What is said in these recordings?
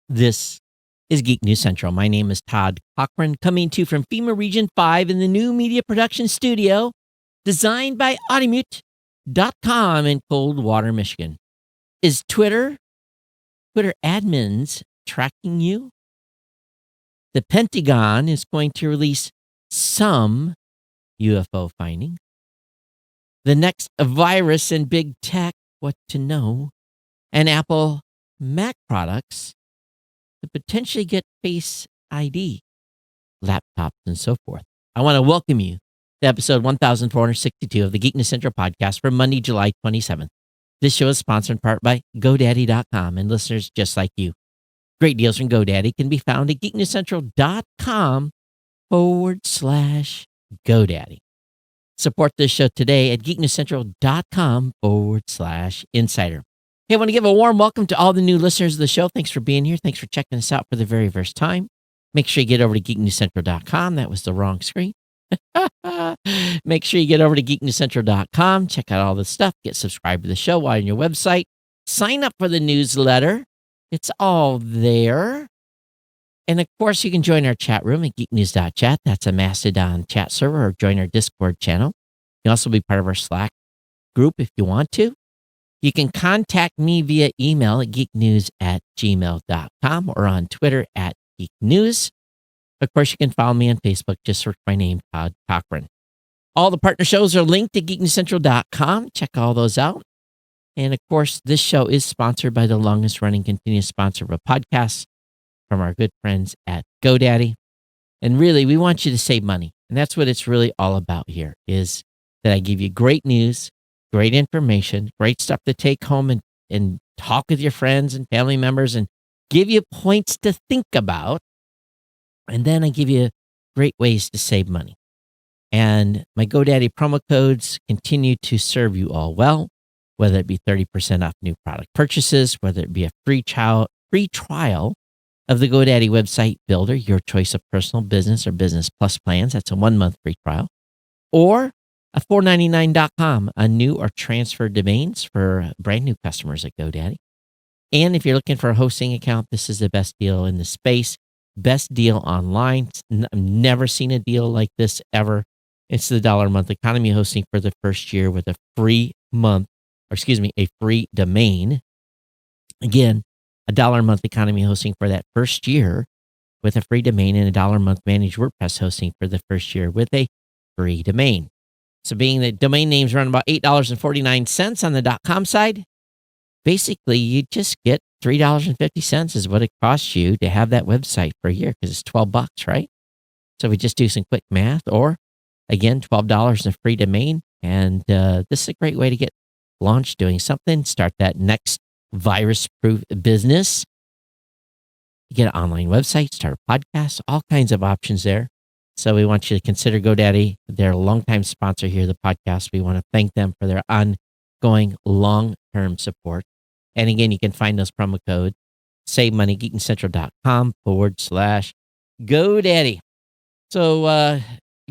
This is Geek News Central. My name is Todd Cochran, coming to you from FEMA Region 5 in the new media production studio, designed by Audimute.com in Coldwater, Michigan. Is Twitter admins tracking you? The Pentagon is going to release some UFO findings. The next virus in big tech, what to know, and Apple Mac products to potentially get Face ID, laptops, and so forth. I want to welcome you to episode 1462 of the Geek News Central podcast for Monday, July 27th. This show is sponsored in part by GoDaddy.com and listeners just like you. Great deals from GoDaddy can be found at geeknewscentral.com/GoDaddy. Support this show today at geeknewscentral.com/insider. Hey, I want to give a warm welcome to all the new listeners of the show. Thanks for being here. Thanks for checking us out for the very first time. Make sure you get over to geeknewscentral.com. That was the wrong screen. Make sure you get over to geeknewscentral.com. Check out all the stuff. Get subscribed to the show while on your website. Sign up for the newsletter. It's all there. And of course, you can join our chat room at geeknews.chat. That's a Mastodon chat server, or join our Discord channel. You can also be part of our Slack group if you want to. You can contact me via email at geeknews@gmail.com or on Twitter at geeknews. Of course, you can follow me on Facebook. Just search my name, Todd Cochran. All the partner shows are linked at geeknewscentral.com. Check all those out. And of course, this show is sponsored by the longest running continuous sponsor of a podcast from our good friends at GoDaddy. And really, we want you to save money. And that's what it's really all about here, is that I give you great news, great information, great stuff to take home and talk with your friends and family members and give you points to think about. And then I give you great ways to save money. And my GoDaddy promo codes continue to serve you all well, whether it be 30% off new product purchases, whether it be a free trial of the GoDaddy website builder, your choice of personal, business, or business plus plans. That's a 1-month free trial. Or a $4.99.com, a new or transfer domains for brand new customers at GoDaddy. And if you're looking for a hosting account, this is the best deal in the space. Best deal online. I've never seen a deal like this ever. It's the $1 a month economy hosting for the first year with a free a free domain. Again, a $1 a month economy hosting for that first year with a free domain, and a $1 a month managed WordPress hosting for the first year with a free domain. So being that domain names run about $8.49 on the .com side, basically you just get $3.50 is what it costs you to have that website for a year, because it's $12, right? So we just do some quick math, or again, $12 in a free domain. And this is a great way to get launched doing something, start that next virus-proof business. You get an online website, start a podcast, all kinds of options there. So we want you to consider GoDaddy. They're a longtime sponsor here of the podcast. We want to thank them for their ongoing long-term support. And again, you can find those promo codes. Save money, geeknewscentral.com/GoDaddy. So,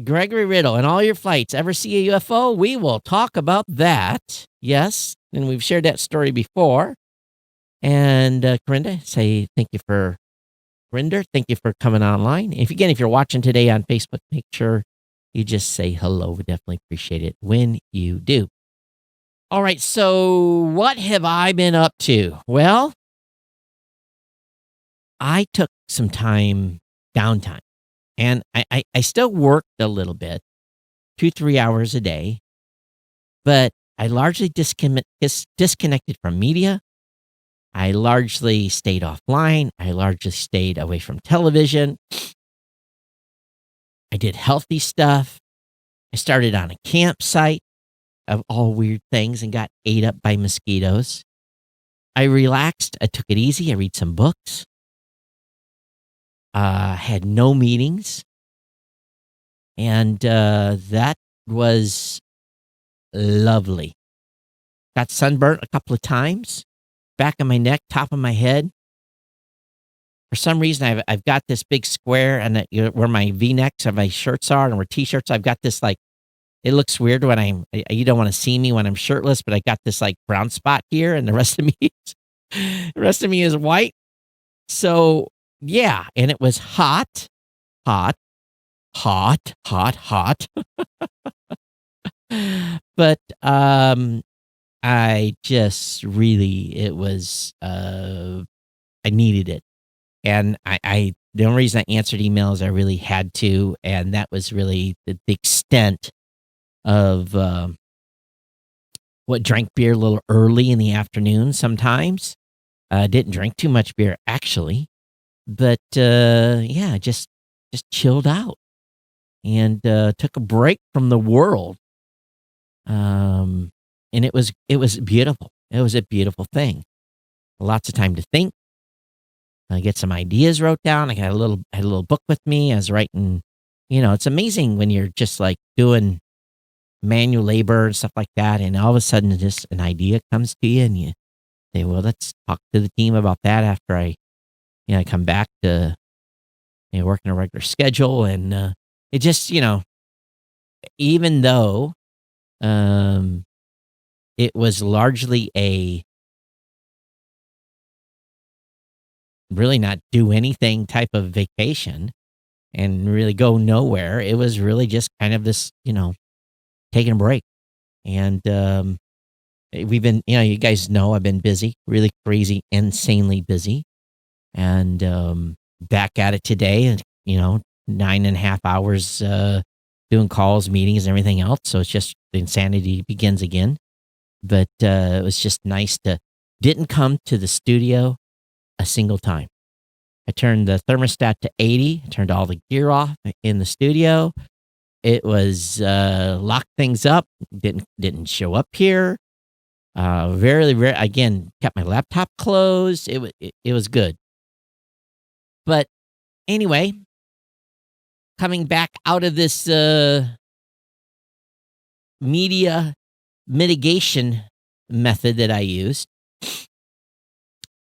Gregory Riddle, and all your flights, ever see a UFO? We will talk about that. Yes. And we've shared that story before. And Corinda, say thank you for coming online. If you're watching today on Facebook, make sure you just say hello. We definitely appreciate it when you do. All right, so what have I been up to? Well, I took some downtime, and I still worked a little bit, 2-3 hours a day, but I largely disconnected from media. I largely stayed offline. I largely stayed away from television. I did healthy stuff. I started on a campsite of all weird things and got ate up by mosquitoes. I relaxed. I took it easy. I read some books. Had no meetings. And that was lovely. Got sunburnt a couple of times. Back of my neck, top of my head. For some reason, I've got this big square, and where my V-necks of my shirts are, and where T-shirts, I've got this it looks weird when you don't want to see me when I'm shirtless, but I got this brown spot here, and the rest of me is white. So, yeah, and it was hot, hot, hot, hot, hot. But, I just really it was, I needed it. And I the only reason I answered emails, I really had to, and that was really the extent of, drank beer a little early in the afternoon sometimes. Didn't drink too much beer, actually, but, yeah, just chilled out and, took a break from the world. And it was beautiful. It was a beautiful thing. Lots of time to think. I get some ideas wrote down. I had a little book with me. I was writing, it's amazing when you're just like doing manual labor and stuff like that, and all of a sudden just an idea comes to you, and you say, "Well, let's talk to the team about that." After I come back to working a regular schedule, and it just, even though um, it was largely a really not do anything type of vacation and really go nowhere. It was really just kind of this, taking a break. And we've been, you guys know I've been busy, really crazy, insanely busy. And back at it today, and 9.5 hours doing calls, meetings, and everything else. So it's just the insanity begins again. But it was just nice to didn't come to the studio a single time. I turned the thermostat to 80, turned all the gear off in the studio. It was locked things up, didn't show up here. Very rare again, kept my laptop closed. It was good. But anyway, coming back out of this media mitigation method that I used,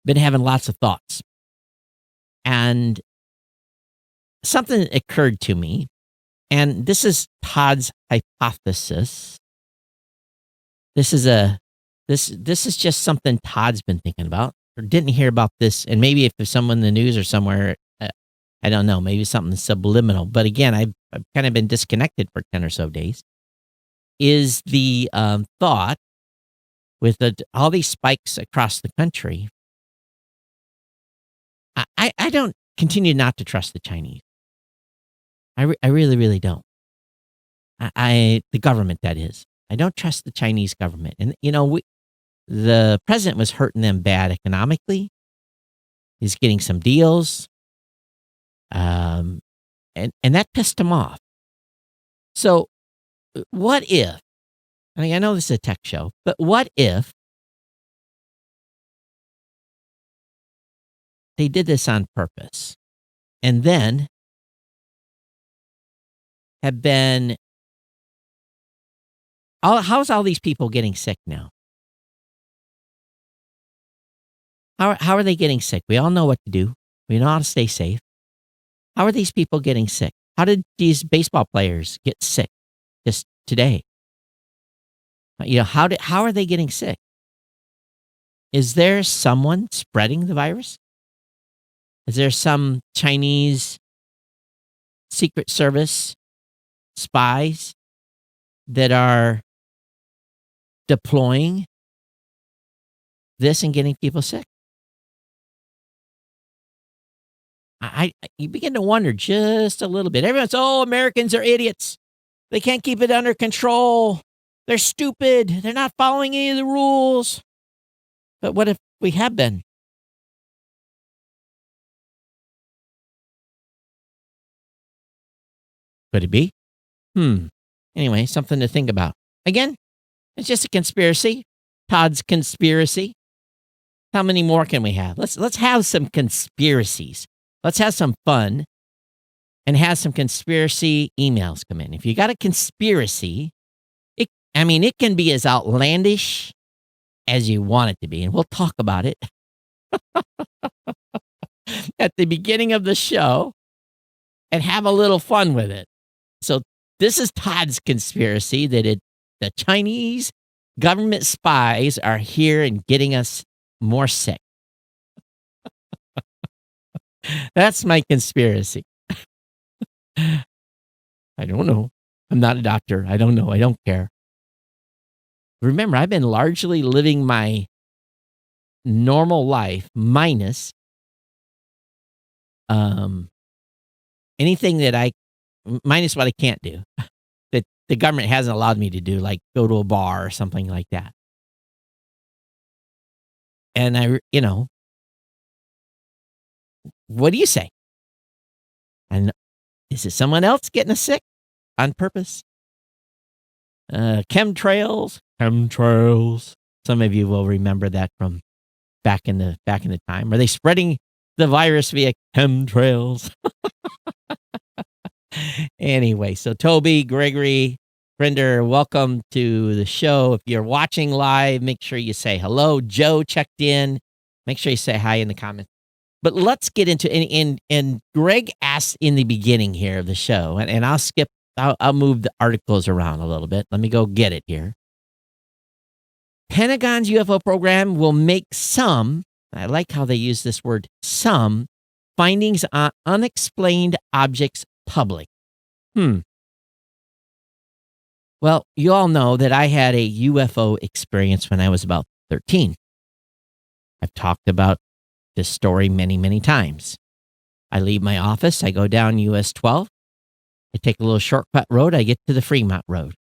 been having lots of thoughts. And something occurred to me, and this is Todd's hypothesis. This is just something Todd's been thinking about, or didn't hear about this, and maybe if there's someone in the news or somewhere, I don't know, maybe something subliminal. But again, I've kind of been disconnected for 10 or so days. Is the thought with all these spikes across the country? I don't continue not to trust the Chinese. I really, really don't. The government, that is. I don't trust the Chinese government. And, the president was hurting them bad economically. He's getting some deals. And that pissed him off. So what if, I know this is a tech show, but what if they did this on purpose and then have been, how's all these people getting sick now? How are they getting sick? We all know what to do. We know how to stay safe. How are these people getting sick? How did these baseball players get sick just today? How are they getting sick? Is there someone spreading the virus? Is there some Chinese Secret Service spies that are deploying this and getting people sick? You begin to wonder just a little bit. Everyone's, Americans are idiots. They can't keep it under control. They're stupid. They're not following any of the rules. But what if we have been? Could it be? Anyway, something to think about. Again, it's just a conspiracy. Todd's conspiracy. How many more can we have? Let's have some conspiracies. Let's have some fun and have some conspiracy emails come in. If you got a conspiracy, it can be as outlandish as you want it to be, and we'll talk about it at the beginning of the show and have a little fun with it. So this is Todd's conspiracy that the Chinese government spies are here and getting us more sick. That's my conspiracy. I don't know. I'm not a doctor. I don't know. I don't care. Remember, I've been largely living my normal life minus um anything that minus what I can't do that the government hasn't allowed me to do, like go to a bar or something like that. And what do you say? And is it someone else getting us sick on purpose? Chemtrails. Some of you will remember that from back in the time. Are they spreading the virus via chemtrails? Anyway, so Toby, Gregory, Brinder, welcome to the show. If you're watching live, make sure you say hello. Joe checked in. Make sure you say hi in the comments. But let's get into and Greg asked in the beginning here of the show, and I'll move the articles around a little bit. Let me go get it here. Pentagon's UFO program will make some, I like how they use this word, some findings on unexplained objects public. Well, you all know that I had a UFO experience when I was about 13. I've talked about this story many, many times. I leave my office, I go down US 12, I take a little shortcut road, I get to the Fremont Road.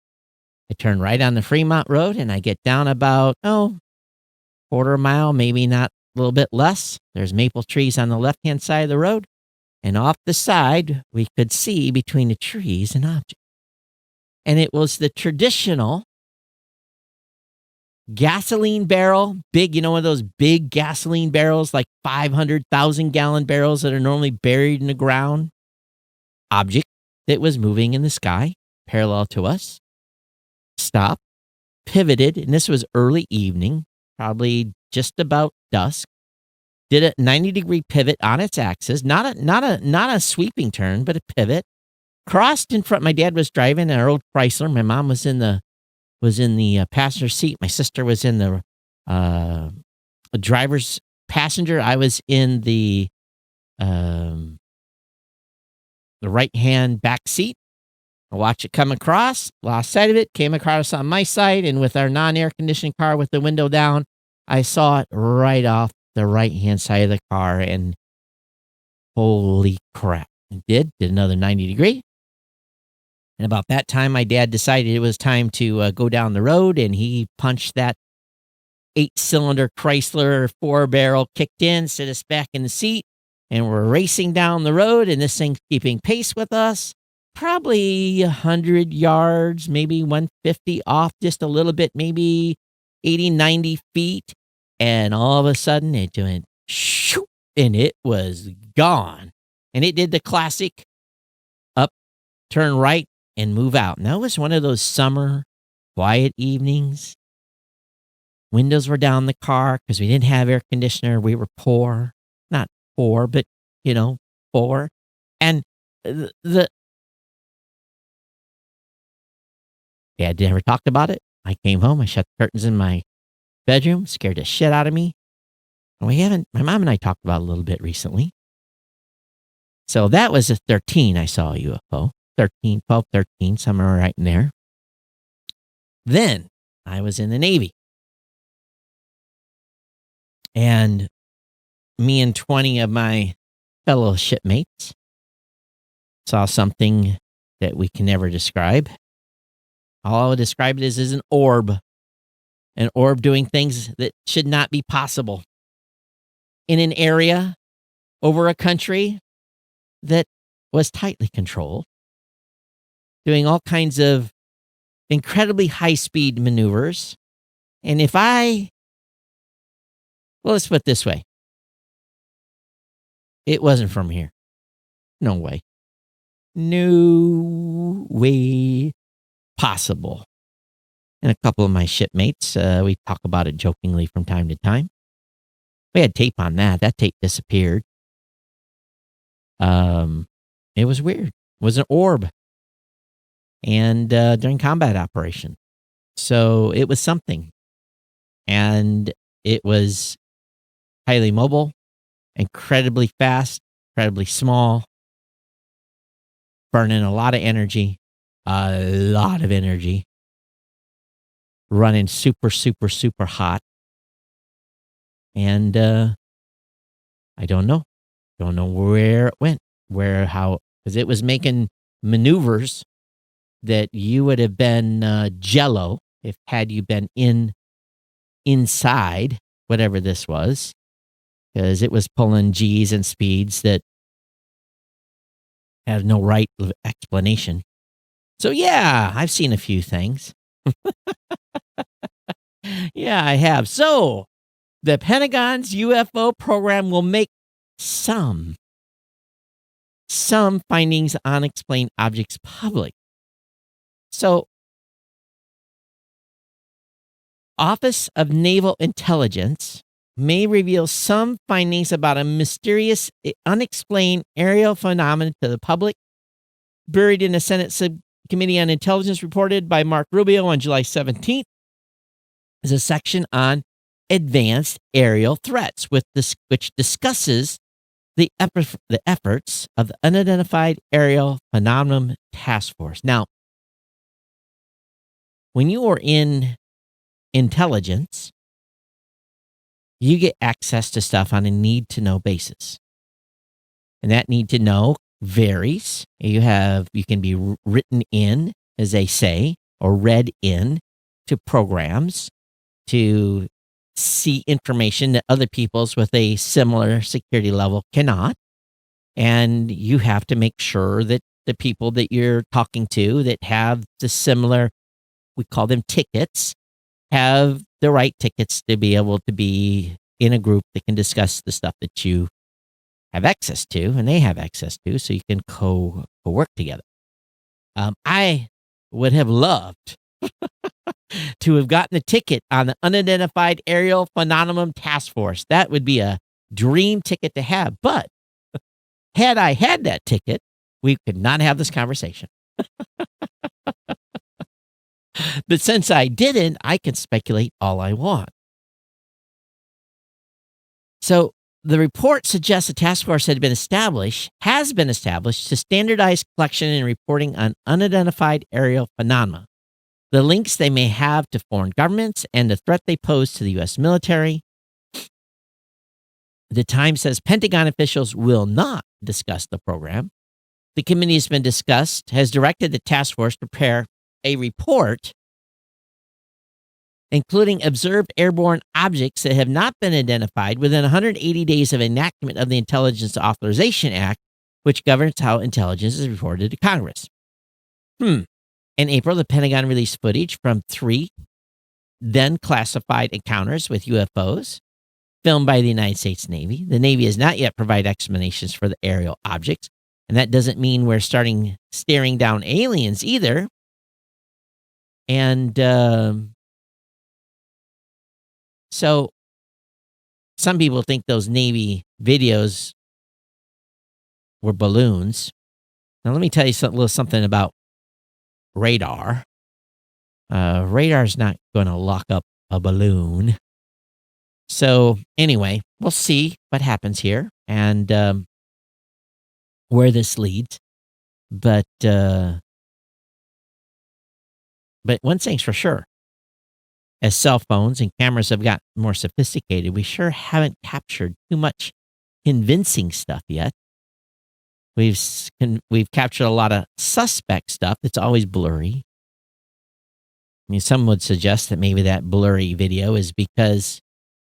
I turn right on the Fremont Road and I get down about, quarter mile, maybe not a little bit less. There's maple trees on the left-hand side of the road. And off the side, we could see between the trees an object. And it was the traditional gasoline barrel, big, one of those big gasoline barrels, like 500,000-gallon barrels that are normally buried in the ground. Object that was moving in the sky, parallel to us. Stopped, pivoted, and this was early evening, probably just about dusk. Did a 90-degree pivot on its axis, not a sweeping turn, but a pivot. Crossed in front. My dad was driving our old Chrysler. My mom was in the passenger seat. My sister was in the driver's passenger. I was in the right-hand back seat. I watched it come across, lost sight of it, came across on my side, and with our non-air conditioned car with the window down, I saw it right off the right-hand side of the car, and holy crap. It did another 90 degree. And about that time, my dad decided it was time to go down the road, and he punched that 8-cylinder Chrysler 4-barrel, kicked in, set us back in the seat, and we're racing down the road, and this thing's keeping pace with us. Probably 100 yards, maybe 150 off just a little bit, maybe 80, 90 feet. And all of a sudden it went shoot, and it was gone. And it did the classic up, turn right, and move out. And that was one of those summer quiet evenings. Windows were down the car because we didn't have air conditioner. We were poor. Not poor, but, poor. And Dad never talked about it. I came home, I shut the curtains in my bedroom, scared the shit out of me. And my mom and I talked about it a little bit recently. So that was at 13 I saw a UFO. 12, 13, somewhere right in there. Then I was in the Navy. And me and 20 of my fellow shipmates saw something that we can never describe. All I would describe it as an orb. An orb doing things that should not be possible. In an area, over a country that was tightly controlled. Doing all kinds of incredibly high-speed maneuvers. And let's put it this way. It wasn't from here. No way. No way possible. And a couple of my shipmates, we talk about it jokingly from time to time. We had tape on that. That tape disappeared. It was weird. It was an orb. And during combat operation. So it was something. And it was highly mobile, incredibly fast, incredibly small, burning a lot of energy, running super, super, super hot. And I don't know. Don't know where it went, because it was making maneuvers that you would have been jello if had you been inside whatever this was, because it was pulling G's and speeds that have no right of explanation. So yeah, I've seen a few things. Yeah, I have. So the Pentagon's UFO program will make some findings on unexplained objects public. So, Office of Naval Intelligence may reveal some findings about a mysterious, unexplained aerial phenomenon to the public. Buried in a Senate Subcommittee on Intelligence reported by Mark Rubio on July 17th is a section on advanced aerial threats, which discusses the efforts of the Unidentified Aerial Phenomenon Task Force. Now, when you are in intelligence, you get access to stuff on a need-to-know basis. And that need to know varies. You can be written in, as they say, or read in to programs to see information that other people's with a similar security level cannot. And you have to make sure that the people that you're talking to that have the similar, we call them tickets, have the right tickets to be able to be in a group that can discuss the stuff that you have access to and they have access to, so you can co-work together. I would have loved to have gotten a ticket on the Unidentified Aerial Phenomenon Task Force. That would be a dream ticket to have. But had I had that ticket, we could not have this conversation. But since I didn't, I can speculate all I want. So the report suggests a task force has been established to standardize collection and reporting on unidentified aerial phenomena, the links they may have to foreign governments, and the threat they pose to the U.S. military. The Times says Pentagon officials will not discuss the program. The committee has directed the task force to prepare a report including observed airborne objects that have not been identified within 180 days of enactment of the Intelligence Authorization Act, which governs how intelligence is reported to Congress. In April, the Pentagon released footage from 3 then classified encounters with UFOs filmed by the United States Navy. The Navy has not yet provided explanations for the aerial objects, and that doesn't mean we're staring down aliens either. And so some people think those Navy videos were balloons. Now, let me tell you a little something about radar. Radar's not going to lock up a balloon. So anyway, we'll see what happens here and where this leads. But one thing's for sure. As cell phones and cameras have gotten more sophisticated, we sure haven't captured too much convincing stuff yet. We've captured a lot of suspect stuff that's always blurry. I mean, some would suggest that maybe that blurry video is because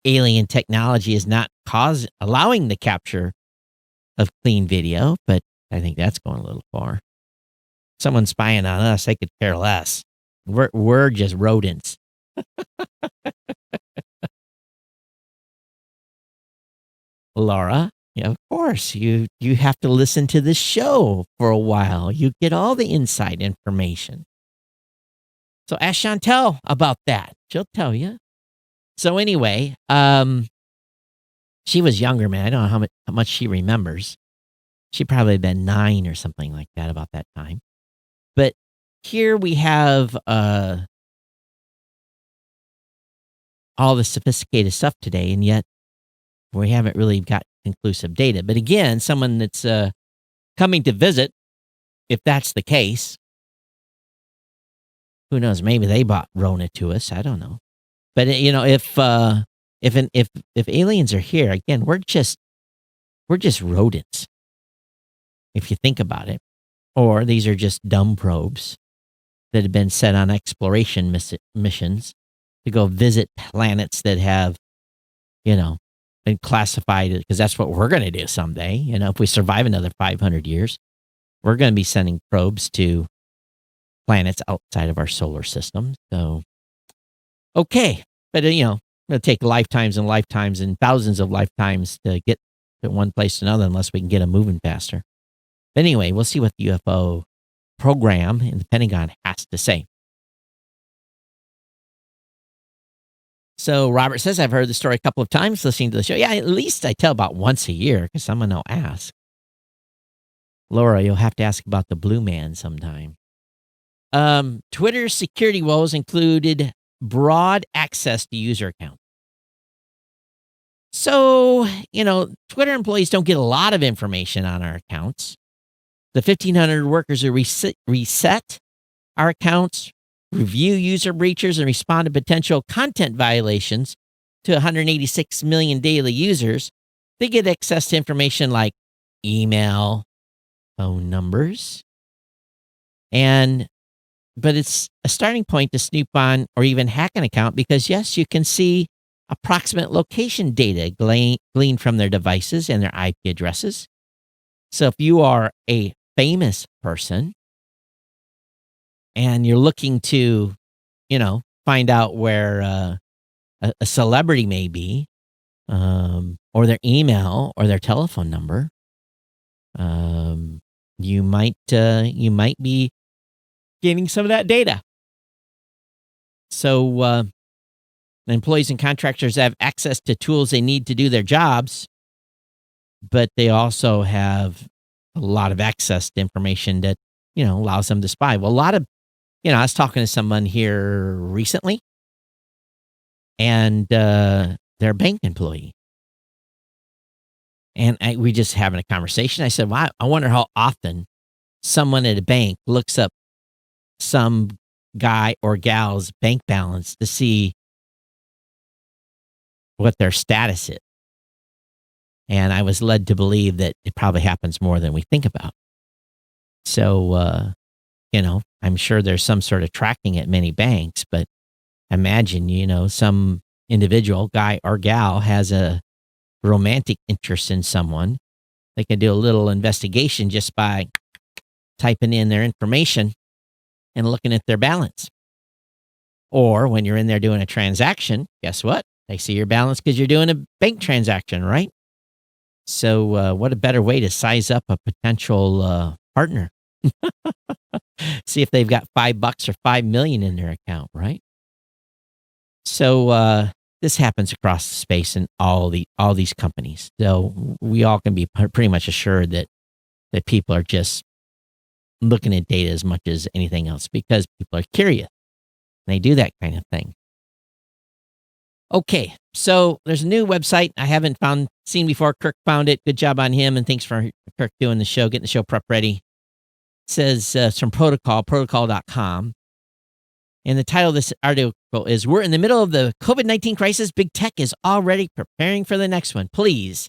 alien technology is not allowing the capture of clean video, but I think that's going a little far. Someone spying on us, they could care less. We're just rodents. Laura, yeah, of course, you have to listen to this show for a while. You get all the inside information. So ask Chantel about that. She'll tell you. So anyway, she was younger, man. I don't know how much she remembers. She probably had been 9 or something like that about that time. But here we have all the sophisticated stuff today, and yet we haven't really got conclusive data. But again, someone that's coming to visit, if that's the case, who knows? Maybe they brought Rona to us. I don't know. But if aliens are here, again, we're just rodents, if you think about it. Or these are just dumb probes that have been set on exploration missions to go visit planets that have, been classified, because that's what we're going to do someday. If we survive another 500 years, we're going to be sending probes to planets outside of our solar system. So, okay. But, it'll take lifetimes and lifetimes and thousands of lifetimes to get to one place to another unless we can get them moving faster. But anyway, we'll see what the UFO program in the Pentagon has to say. So Robert says, I've heard the story a couple of times listening to the show. Yeah, at least I tell about once a year because someone will ask. Laura, you'll have to ask about the Blue Man sometime. Twitter's security woes included broad access to user accounts. So, Twitter employees don't get a lot of information on our accounts. The 1,500 workers who reset our accounts, review user breaches, and respond to potential content violations to 186 million daily users, they get access to information like email, phone numbers, but it's a starting point to snoop on or even hack an account because, yes, you can see approximate location data gleaned from their devices and their IP addresses. So if you are a famous person and you're looking to, find out where a celebrity may be, or their email or their telephone number, you might be getting some of that data. So employees and contractors have access to tools they need to do their jobs, but they also have a lot of access to information that, allows them to spy. Well, a lot of, I was talking to someone here recently, and they're a bank employee. And we just having a conversation. I said, well, I wonder how often someone at a bank looks up some guy or gal's bank balance to see what their status is. And I was led to believe that it probably happens more than we think about. So, I'm sure there's some sort of tracking at many banks, but imagine, some individual, guy or gal, has a romantic interest in someone. They can do a little investigation just by typing in their information and looking at their balance. Or when you're in there doing a transaction, guess what? They see your balance because you're doing a bank transaction, right? So what a better way to size up a potential partner. See if they've got $5 or 5 million in their account, right? So this happens across the space in all these companies. So we all can be pretty much assured that people are just looking at data as much as anything else because people are curious. They do that kind of thing. Okay, so there's a new website I haven't seen before. Kirk found it. Good job on him, and thanks for Kirk doing the show, getting the show prep ready. It says it's from protocol.com. And the title of this article is, We're in the middle of the COVID-19 crisis. Big tech is already preparing for the next one. Please,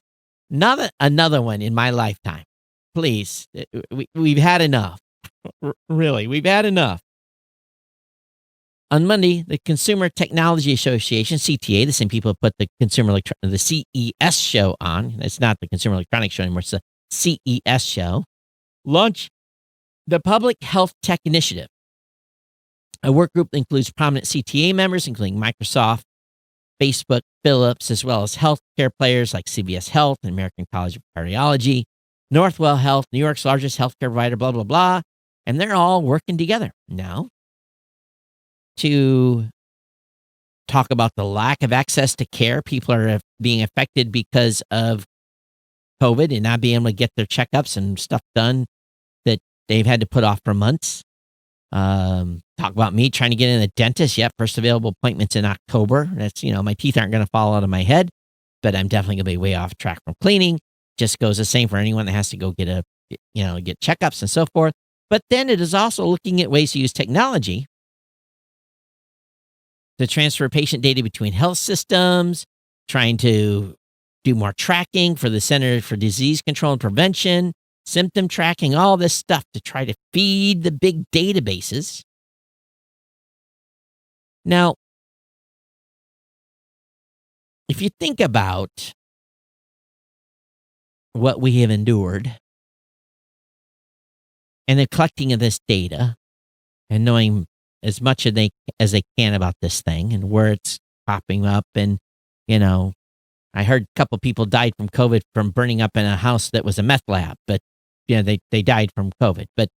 not another one in my lifetime. Please, we've had enough. Really, we've had enough. On Monday, the Consumer Technology Association, CTA, the same people who put the CES show on, it's not the Consumer Electronics Show anymore, it's the CES show, launched the Public Health Tech Initiative, a work group that includes prominent CTA members, including Microsoft, Facebook, Philips, as well as healthcare players like CVS Health and American College of Cardiology, Northwell Health, New York's largest healthcare provider, blah, blah, blah. And they're all working together now to talk about the lack of access to care. People are being affected because of COVID and not being able to get their checkups and stuff done that they've had to put off for months. Talk about me trying to get in a dentist. Yep, first available appointments in October. That's, my teeth aren't going to fall out of my head. but I'm definitely going to be way off track from cleaning. Just goes the same for anyone that has to go get get checkups and so forth. But then it is also looking at ways to use technology to transfer patient data between health systems, trying to do more tracking for the Center for Disease Control and Prevention, symptom tracking, all this stuff to try to feed the big databases. Now, if you think about what we have endured and the collecting of this data and knowing as much as they can about this thing and where it's popping up. And, I heard a couple people died from COVID from burning up in a house that was a meth lab, but they died from COVID. But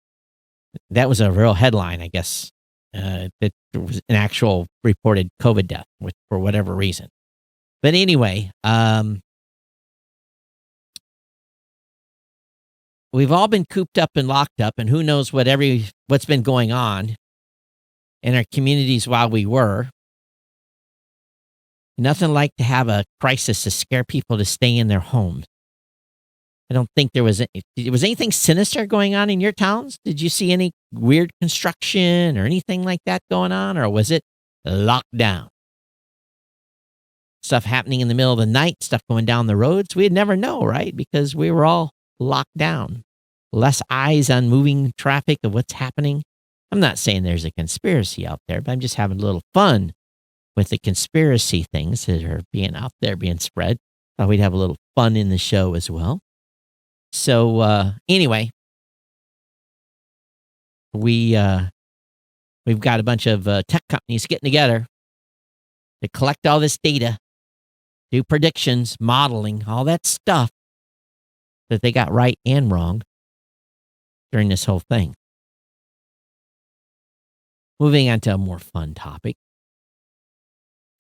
that was a real headline, I guess, that there was an actual reported COVID death for whatever reason. But anyway, we've all been cooped up and locked up, and who knows what's been going on in our communities while we were. Nothing like to have a crisis to scare people to stay in their homes. I don't think there was anything sinister going on in your towns. Did you see any weird construction or anything like that going on, or was it locked down? Stuff happening in the middle of the night, stuff going down the roads. We'd never know, right? Because we were all locked down. Less eyes on moving traffic of what's happening. I'm not saying there's a conspiracy out there, but I'm just having a little fun with the conspiracy things that are being out there, being spread. Thought we'd have a little fun in the show as well. So anyway, we've got a bunch of tech companies getting together to collect all this data, do predictions, modeling, all that stuff that they got right and wrong during this whole thing. Moving on to a more fun topic.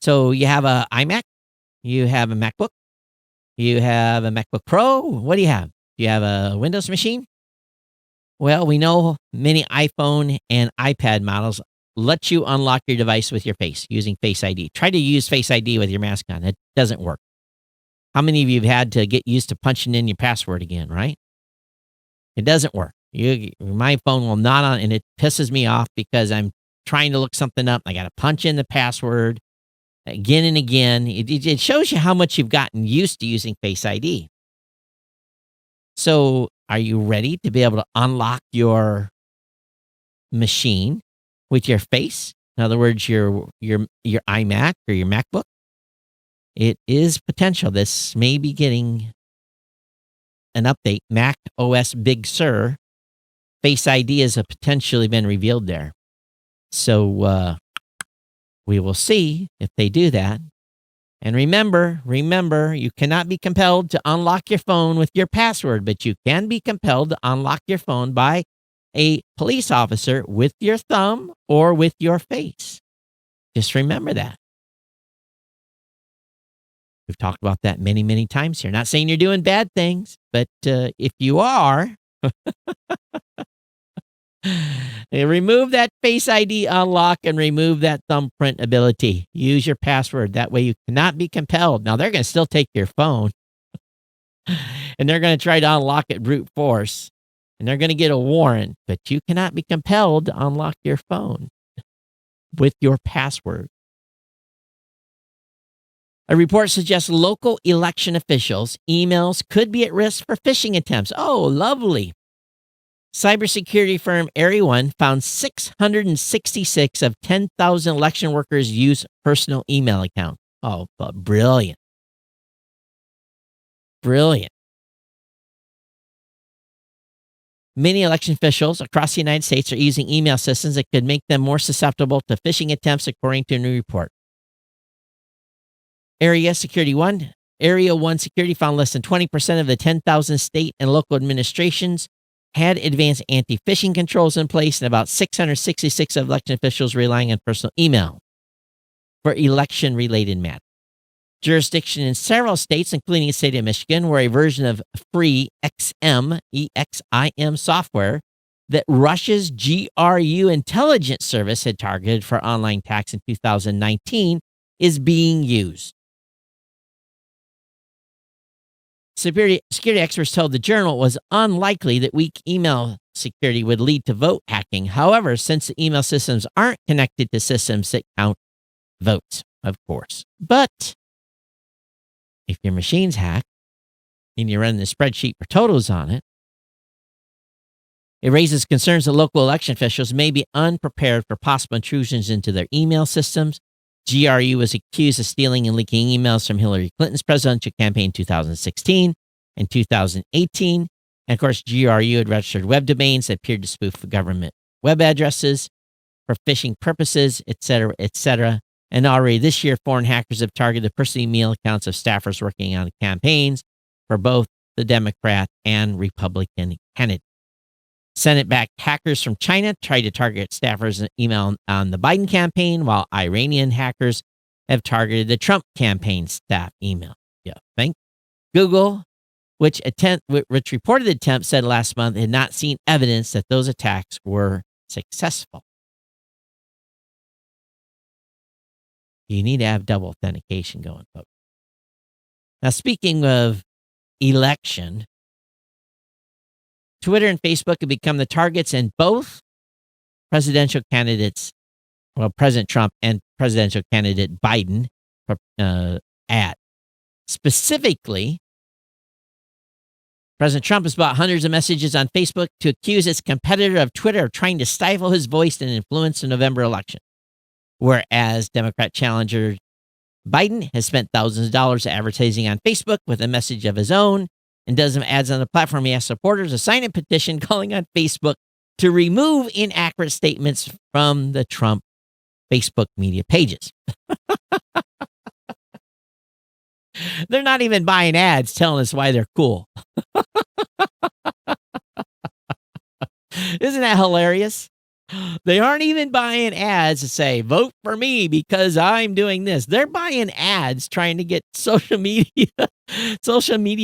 So you have a iMac, you have a MacBook, you have a MacBook Pro. What do you have? Do you have a Windows machine? Well, we know many iPhone and iPad models let you unlock your device with your face using Face ID. Try to use Face ID with your mask on. It doesn't work. How many of you have had to get used to punching in your password again, right? It doesn't work. My phone will not on, and it pisses me off because I'm trying to look something up. I got to punch in the password again and again. It shows you how much you've gotten used to using Face ID. So are you ready to be able to unlock your machine with your face? In other words, your iMac or your MacBook? It is potential. This may be getting an update. Mac OS Big Sur. Face ID has potentially been revealed there. So we will see if they do that. And remember, you cannot be compelled to unlock your phone with your password, but you can be compelled to unlock your phone by a police officer with your thumb or with your face. Just remember that. We've talked about that many, many times here. Not saying you're doing bad things, but if you are, remove that Face ID unlock and remove that thumbprint ability. Use your password. That way you cannot be compelled. Now, they're going to still take your phone, and they're going to try to unlock it brute force, and they're going to get a warrant, but you cannot be compelled to unlock your phone with your password. A report suggests local election officials' emails could be at risk for phishing attempts. Oh, lovely. Cybersecurity firm Area 1 found 666 of 10,000 election workers use personal email accounts. Oh, but brilliant. Brilliant. Many election officials across the United States are using email systems that could make them more susceptible to phishing attempts, according to a new report. Area 1 Security found less than 20% of the 10,000 state and local administrations had advanced anti-phishing controls in place, and about 666 of election officials relying on personal email for election-related matters. Jurisdiction in several states, including the state of Michigan, where a version of free XM, EXIM software that Russia's GRU intelligence service had targeted for online attacks in 2019 is being used. Security experts told the Journal it was unlikely that weak email security would lead to vote hacking. However, since the email systems aren't connected to systems that count votes, of course. But if your machine's hacked and you run the spreadsheet for totals on it, it raises concerns that local election officials may be unprepared for possible intrusions into their email systems. GRU was accused of stealing and leaking emails from Hillary Clinton's presidential campaign in 2016 and 2018. And of course, GRU had registered web domains that appeared to spoof government web addresses for phishing purposes, etc., etc. And already this year, foreign hackers have targeted personal email accounts of staffers working on campaigns for both the Democrat and Republican candidates. Senate-backed hackers from China tried to target staffers' email on the Biden campaign, while Iranian hackers have targeted the Trump campaign staff email. Yeah, thank Google, which reported the attempt, said last month it had not seen evidence that those attacks were successful. You need to have double authentication going, folks. Now, speaking of election, Twitter and Facebook have become the targets in both presidential candidates, well, President Trump and presidential candidate Biden ad. Specifically, President Trump has bought hundreds of messages on Facebook to accuse its competitor of Twitter of trying to stifle his voice and influence the November election. Whereas Democrat challenger Biden has spent thousands of dollars advertising on Facebook with a message of his own and does some ads on the platform. He asked supporters to sign a petition calling on Facebook to remove inaccurate statements from the Trump Facebook media pages. They're not even buying ads telling us why they're cool. Isn't that hilarious? They aren't even buying ads to say, vote for me because I'm doing this. They're buying ads trying to get social media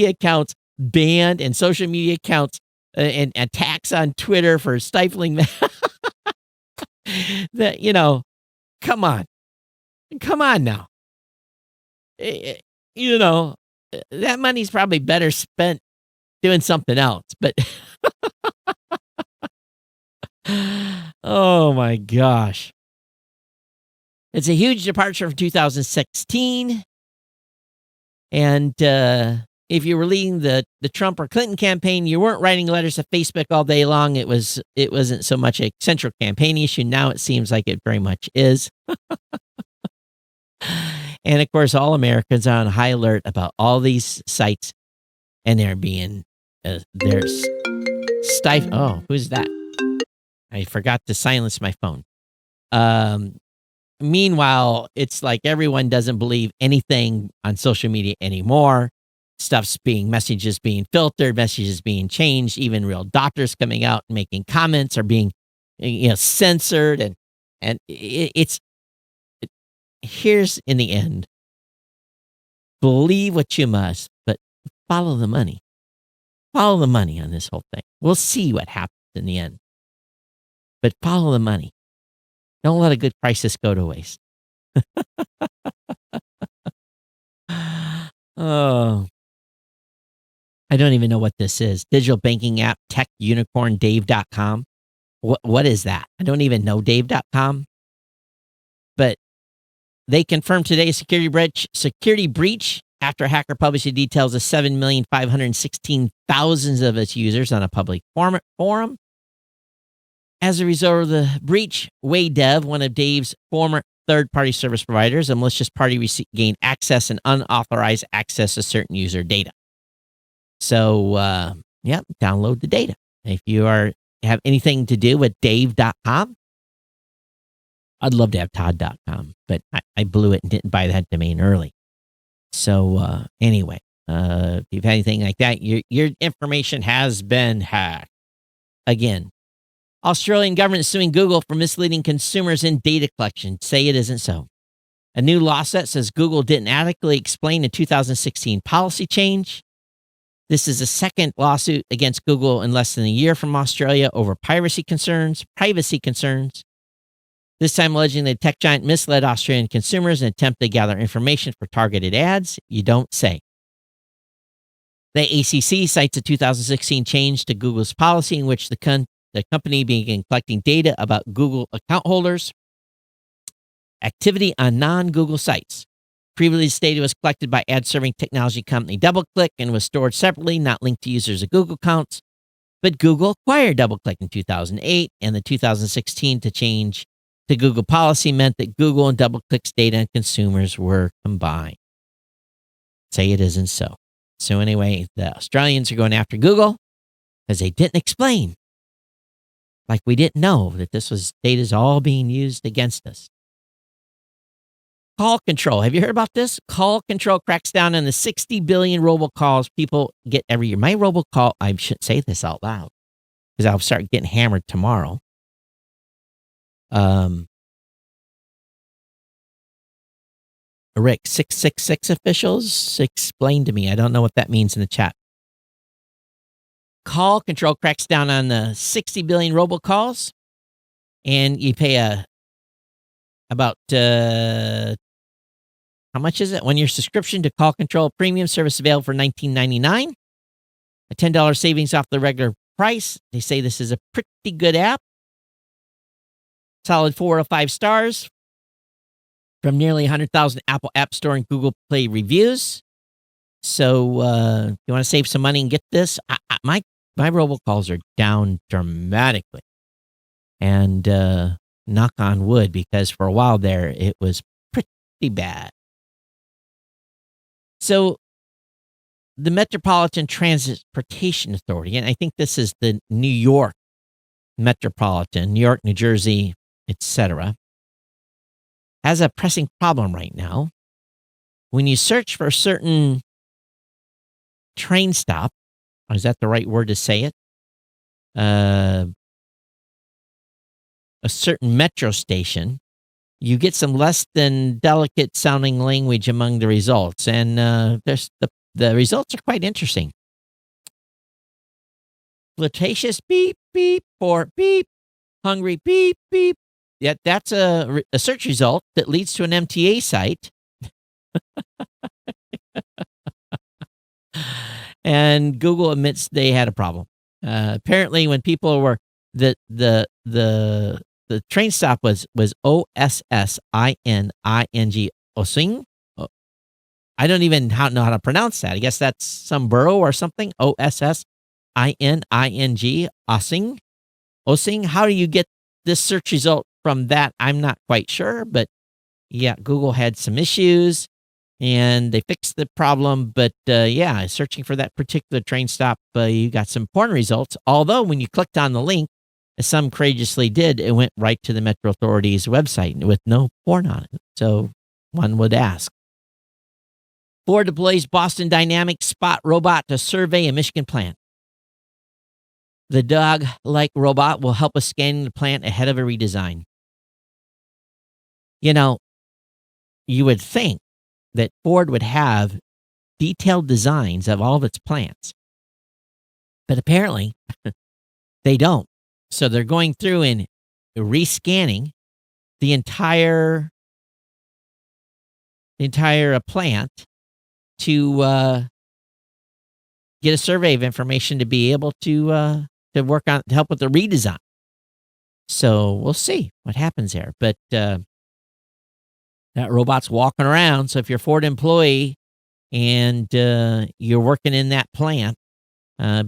accounts banned and social media accounts and attacks on Twitter for stifling that, come on now. That money's probably better spent doing something else, but oh my gosh. It's a huge departure from 2016. And if you were leading the Trump or Clinton campaign, you weren't writing letters to Facebook all day long. It wasn't so much a central campaign issue. Now it seems like it very much is. And of course, all Americans are on high alert about all these sites, and they're being stifled. Oh, who's that? I forgot to silence my phone. Meanwhile, it's like everyone doesn't believe anything on social media anymore. Messages being filtered, messages being changed, even real doctors coming out and making comments are being, censored. And here's in the end, believe what you must, but follow the money. Follow the money on this whole thing. We'll see what happens in the end. But follow the money. Don't let a good crisis go to waste. Oh, I don't even know what this is. Digital banking app, tech unicorn, Dave.com. What is that? I don't even know Dave.com. But they confirmed today a security breach after a hacker published the details of 7,516,000 of its users on a public forum. As a result of the breach, WayDev, one of Dave's former third-party service providers, a malicious party gained access and unauthorized access to certain user data. So, download the data. If you have anything to do with Dave.com, I'd love to have Todd.com, but I blew it and didn't buy that domain early. So, anyway, if you've had anything like that, your information has been hacked. Again, Australian government suing Google for misleading consumers in data collection. Say it isn't so. A new lawsuit says Google didn't adequately explain the 2016 policy change. This is the second lawsuit against Google in less than a year from Australia over privacy concerns. This time alleging the tech giant misled Australian consumers in an attempt to gather information for targeted ads. You don't say. The ACC cites a 2016 change to Google's policy in which the company began collecting data about Google account holders' activity on non-Google sites. Previously, this data was collected by ad-serving technology company DoubleClick and was stored separately, not linked to users of Google accounts. But Google acquired DoubleClick in 2008, and the 2016 change to Google policy meant that Google and DoubleClick's data on consumers were combined. Say it isn't so. So anyway, the Australians are going after Google because they didn't explain. Like we didn't know that data is all being used against us. Call control. Have you heard about this? Call control cracks down on the 60 billion robocalls people get every year. My robocall, I shouldn't say this out loud because I'll start getting hammered tomorrow. Rick, 666 officials, explain to me. I don't know what that means in the chat. Call control cracks down on the 60 billion robocalls, and you pay about how much is it? 1 year subscription to Call Control Premium service available for $19.99. A $10 savings off the regular price. They say this is a pretty good app. Solid 4 out of 5 stars from nearly 100,000 Apple App Store and Google Play reviews. So if you want to save some money and get this, my robocalls are down dramatically. And knock on wood, because for a while there, it was pretty bad. So the Metropolitan Transportation Authority, and I think this is the New York Metropolitan, New York, New Jersey, etc., has a pressing problem right now. When you search for a certain train stop, or is that the right word to say it? A certain metro station, you get some less than delicate sounding language among the results. And the results are quite interesting. Flirtatious beep, beep, or beep, hungry beep, beep. Yeah, that's a search result that leads to an MTA site. And Google admits they had a problem. Apparently, when people were the train stop was Ossing, Ossing. I don't even know how to pronounce that. I guess that's some borough or something. Ossing, Ossing. Ossing. How do you get this search result from that? I'm not quite sure, but yeah, Google had some issues and they fixed the problem. But yeah, searching for that particular train stop, you got some porn results. Although when you clicked on the link, as some courageously did, it went right to the Metro Authority's website with no porn on it. So one would ask. Ford deploys Boston Dynamics Spot robot to survey a Michigan plant. The dog-like robot will help us scan the plant ahead of a redesign. You know, you would think that Ford would have detailed designs of all of its plants. But apparently, they don't. So they're going through and rescanning the entire plant to get a survey of information to be able to work on, to help with the redesign. So we'll see what happens there. But that robot's walking around. So if you're a Ford employee and you're working in that plant,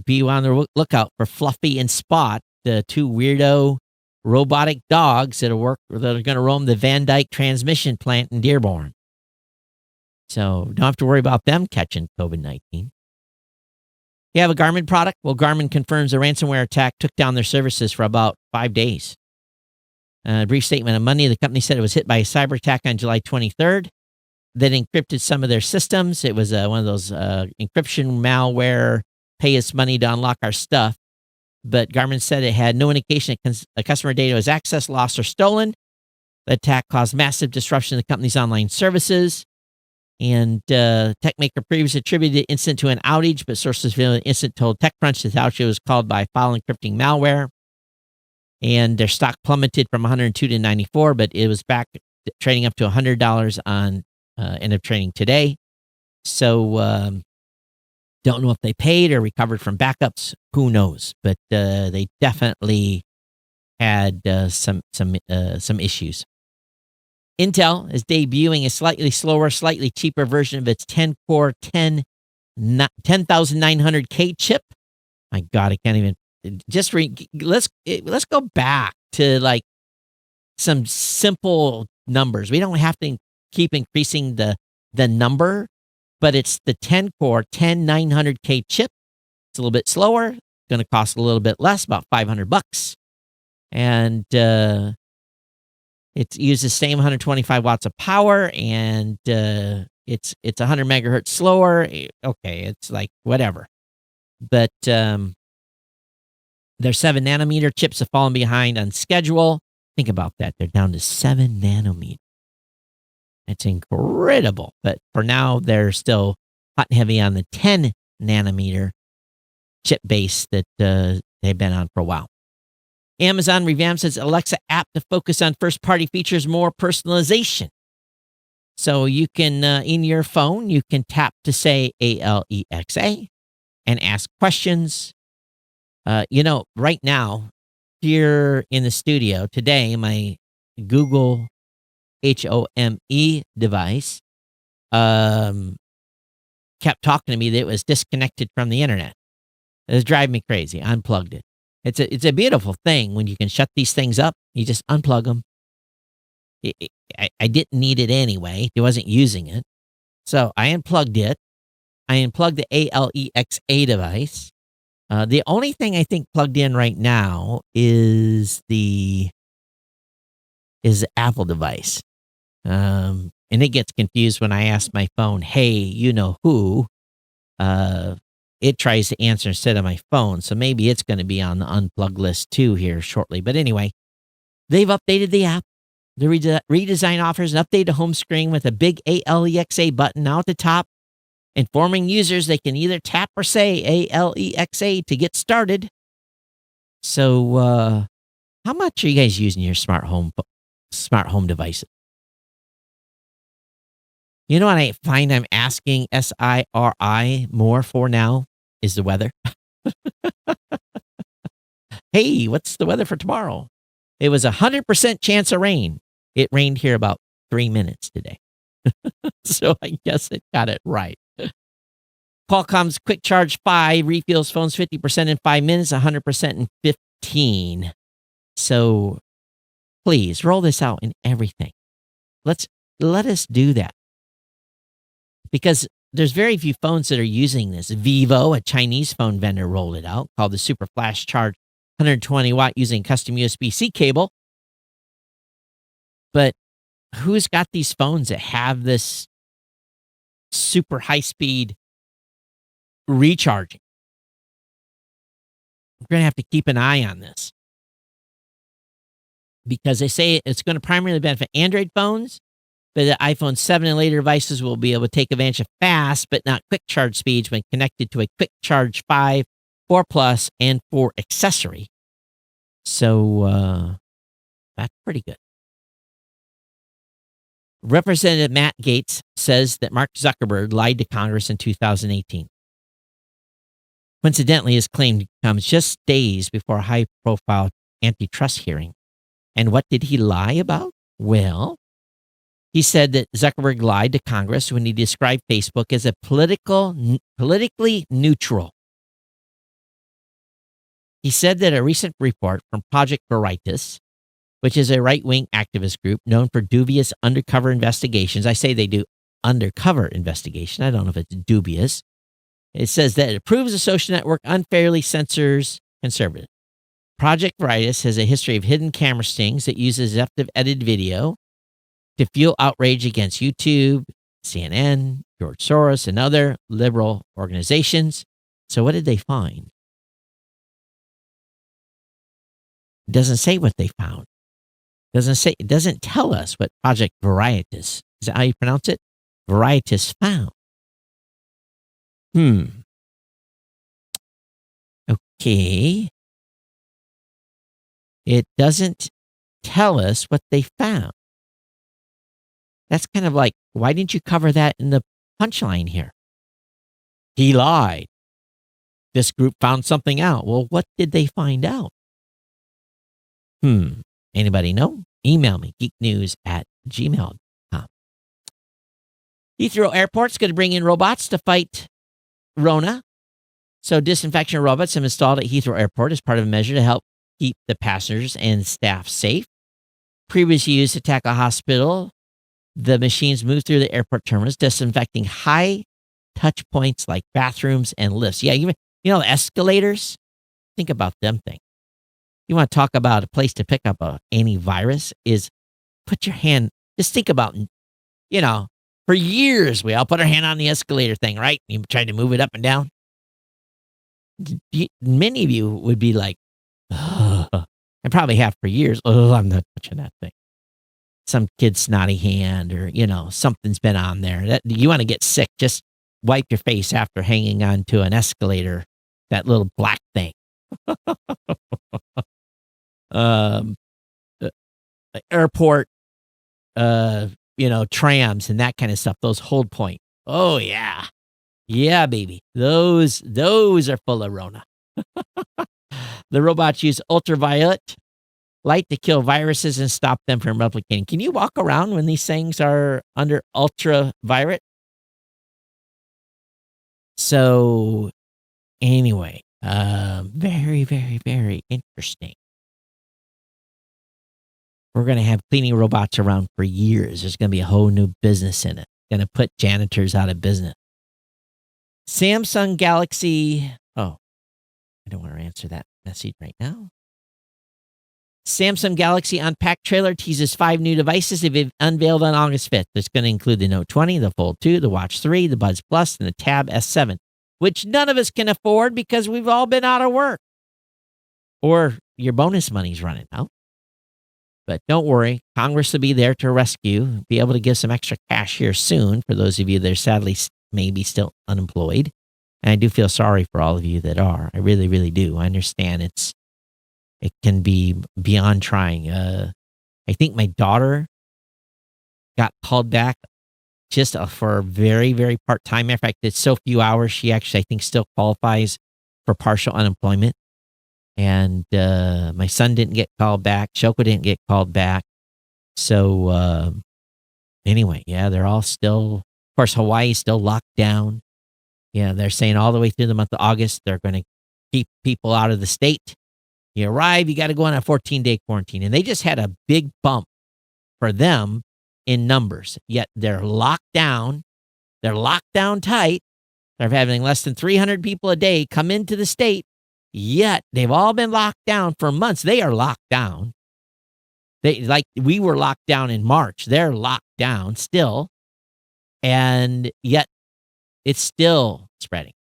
be on the lookout for Fluffy and Spot, the two weirdo robotic dogs that are going to roam the Van Dyke transmission plant in Dearborn. So don't have to worry about them catching COVID-19. You have a Garmin product? Well, Garmin confirms a ransomware attack took down their services for about 5 days. A brief statement on Monday, the company said it was hit by a cyber attack on July 23rd that encrypted some of their systems. It was one of those encryption malware, pay us money to unlock our stuff. But Garmin said it had no indication that customer data was accessed, lost, or stolen. The attack caused massive disruption to the company's online services. And TechMaker previously attributed the incident to an outage, but sources feel the incident told TechCrunch that the outage was caused by file encrypting malware. And their stock plummeted from 102 to 94, but it was back trading up to $100 on end of trading today. So Don't know if they paid or recovered from backups. Who knows? But they definitely had some issues. Intel is debuting a slightly slower, slightly cheaper version of its 10-core 10900K chip. My God, I can't even let's go back to like some simple numbers. We don't have to keep increasing the number, but it's the 10-core 10900K chip. It's a little bit slower, going to cost a little bit less, about $500, and it uses the same 125 watts of power, and it's 100 megahertz slower. Okay, it's like whatever, but their 7-nanometer chips have fallen behind on schedule. Think about that. They're down to 7 nanometers. It's incredible. But for now, they're still hot and heavy on the 10 nanometer chip base that they've been on for a while. Amazon revamps its Alexa app to focus on first-party features, more personalization. So you can, in your phone, you can tap to say Alexa and ask questions. Right now, here in the studio today, my Google Home device kept talking to me that it was disconnected from the internet. It was driving me crazy. I unplugged it. It's a beautiful thing when you can shut these things up. You just unplug them. I didn't need it anyway. I wasn't using it. So I unplugged it. I unplugged the Alexa device. The only thing I think plugged in right now is the Apple device. And it gets confused when I ask my phone, hey, you know who? It tries to answer instead of my phone. So maybe it's going to be on the unplugged list too here shortly. But anyway, they've updated the app. The redesign offers an updated home screen with a big Alexa button now at the top, informing users they can either tap or say Alexa to get started. So how much are you guys using your smart home devices? You know what I find I'm asking SIRI more for now is the weather. Hey, what's the weather for tomorrow? It was 100% chance of rain. It rained here about 3 minutes today. So I guess it got it right. Qualcomm's Quick Charge 5 refills phones 50% in 5 minutes, 100% in 15. So please roll this out in everything. Let us do that. Because there's very few phones that are using this. Vivo, a Chinese phone vendor, rolled it out, called the Super Flash Charge 120 watt using custom USB-C cable. But who's got these phones that have this super high-speed recharging? We're going to have to keep an eye on this. Because they say it's going to primarily benefit Android phones, but the iPhone 7 and later devices will be able to take advantage of fast but not quick charge speeds when connected to a Quick Charge 5, 4 Plus, and 4 accessory. So that's pretty good. Representative Matt Gaetz says that Mark Zuckerberg lied to Congress in 2018. Coincidentally, his claim comes just days before a high-profile antitrust hearing. And what did he lie about? Well, he said that Zuckerberg lied to Congress when he described Facebook as a politically neutral. He said that a recent report from Project Veritas, which is a right-wing activist group known for dubious undercover investigations. I say they do undercover investigation. I don't know if it's dubious. It says that it proves a social network unfairly censors conservatives. Project Veritas has a history of hidden camera stings that use deceptive edited video to fuel outrage against YouTube, CNN, George Soros, and other liberal organizations. So what did they find? It doesn't say what they found. It doesn't tell us what Project Veritas, is that how you pronounce it? Veritas found. Okay. It doesn't tell us what they found. That's kind of like, why didn't you cover that in the punchline here? He lied. this group found something out. Well, what did they find out? Anybody know? Email me, geeknews@gmail.com. Heathrow Airport's going to bring in robots to fight Rona. So disinfection robots have installed at Heathrow Airport as part of a measure to help keep the passengers and staff safe. Previously used to tackle a hospital, the machines move through the airport terminals, disinfecting high touch points like bathrooms and lifts. Yeah, even the escalators. Think about them things. You want to talk about a place to pick up any virus? Is put your hand. Just think about, for years we all put our hand on the escalator thing, right? You tried to move it up and down. Many of you would be like, ugh. I probably have for years. Oh, I'm not touching that thing. Some kid's snotty hand or, something's been on there. You want to get sick, just wipe your face after hanging on to an escalator, that little black thing. Airport, trams and that kind of stuff, those hold point. Oh, yeah. Yeah, baby. Those are full of Rona. The robots use ultraviolet light to kill viruses and stop them from replicating. Can you walk around when these things are under ultraviolet? So, anyway, very, very, very interesting. We're going to have cleaning robots around for years. There's going to be a whole new business in it. Going to put janitors out of business. Samsung Galaxy. Oh, I don't want to answer that message right now. Samsung Galaxy Unpacked trailer teases 5 new devices they've unveiled on August 5th. It's going to include the Note 20, the Fold 2, the Watch 3, the Buds Plus, and the Tab S7, which none of us can afford because we've all been out of work. Or your bonus money's running out. But don't worry, Congress will be there to rescue, be able to give some extra cash here soon for those of you that are sadly maybe still unemployed. And I do feel sorry for all of you that are. I really, really do. I understand it can be beyond trying. I think my daughter got called back just for very, very part-time. Matter of fact, it's so few hours, she actually, I think, still qualifies for partial unemployment. And my son didn't get called back. Shoko didn't get called back. So anyway, yeah, they're all still, of course, Hawaii's still locked down. Yeah, they're saying all the way through the month of August, they're going to keep people out of the state. You arrive, you got to go on a 14-day quarantine. And they just had a big bump for them in numbers. Yet they're locked down. They're locked down tight. They're having less than 300 people a day come into the state. Yet they've all been locked down for months. They are locked down. We were locked down in March. They're locked down still. And yet it's still spreading.